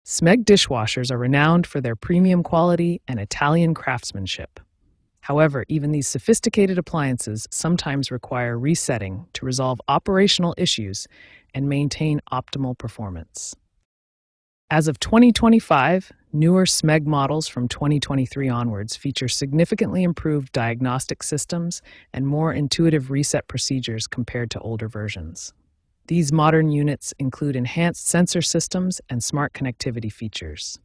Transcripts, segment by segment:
Smeg dishwashers are renowned for their premium quality and Italian craftsmanship. However, even these sophisticated appliances sometimes require resetting to resolve operational issues and maintain optimal performance. As of 2025, newer Smeg models from 2023 onwards feature significantly improved diagnostic systems and more intuitive reset procedures compared to older versions. These modern units include enhanced sensor systems and smart connectivity features.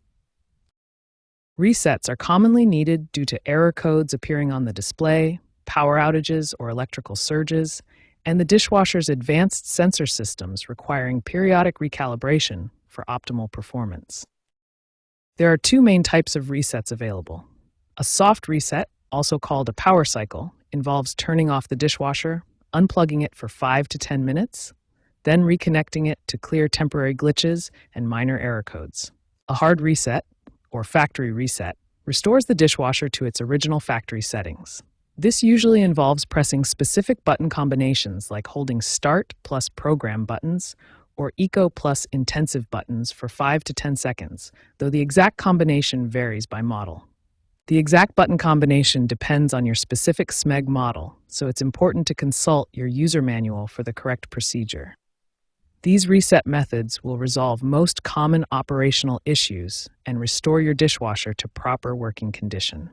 Resets are commonly needed due to error codes appearing on the display, power outages or electrical surges, and the dishwasher's advanced sensor systems requiring periodic recalibration for optimal performance. There are two main types of resets available. A soft reset, also called a power cycle, involves turning off the dishwasher, unplugging it for 5 to 10 minutes, then reconnecting it to clear temporary glitches and minor error codes. A hard reset, or factory reset, restores the dishwasher to its original factory settings. This usually involves pressing specific button combinations like holding Start plus Program buttons or Eco plus Intensive buttons for 5 to 10 seconds, though the exact combination varies by model. The exact button combination depends on your specific Smeg model, so it's important to consult your user manual for the correct procedure. These reset methods will resolve most common operational issues and restore your dishwasher to proper working condition.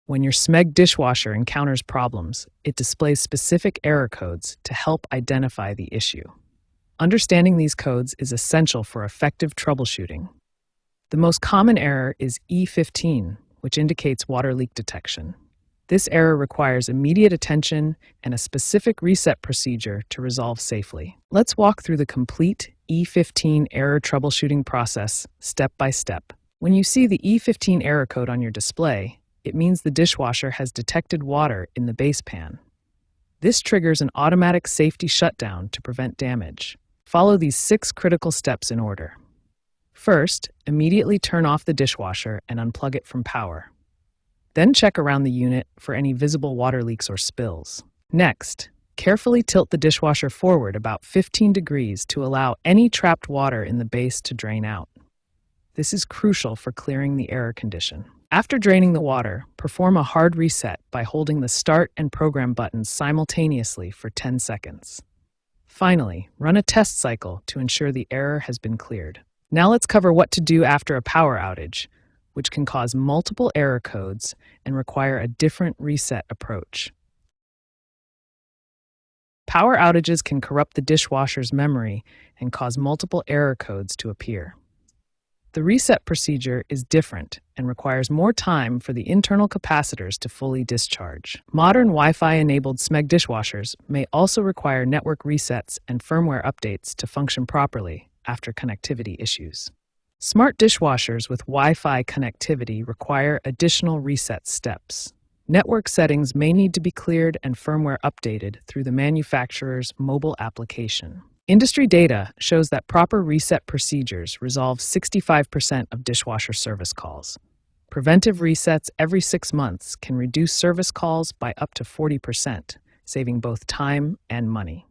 When your Smeg dishwasher encounters problems, it displays specific error codes to help identify the issue. Understanding these codes is essential for effective troubleshooting. The most common error is E15, which indicates water leak detection. This error requires immediate attention and a specific reset procedure to resolve safely. Let's walk through the complete E15 error troubleshooting process step by step. When you see the E15 error code on your display, it means the dishwasher has detected water in the base pan. This triggers an automatic safety shutdown to prevent damage. Follow these 6 critical steps in order. First, immediately turn off the dishwasher and unplug it from power. Then check around the unit for any visible water leaks or spills. Next, carefully tilt the dishwasher forward about 15 degrees to allow any trapped water in the base to drain out. This is crucial for clearing the error condition. After draining the water, perform a hard reset by holding the Start and Program buttons simultaneously for 10 seconds. Finally, run a test cycle to ensure the error has been cleared. Now let's cover what to do after a power outage, which can cause multiple error codes and require a different reset approach. Power outages can corrupt the dishwasher's memory and cause multiple error codes to appear. The reset procedure is different and requires more time for the internal capacitors to fully discharge. Modern Wi-Fi-enabled Smeg dishwashers may also require network resets and firmware updates to function properly after connectivity issues. Smart dishwashers with Wi-Fi connectivity require additional reset steps. Network settings may need to be cleared and firmware updated through the manufacturer's mobile application. Industry data shows that proper reset procedures resolve 65% of dishwasher service calls. Preventive resets every 6 months can reduce service calls by up to 40%, saving both time and money.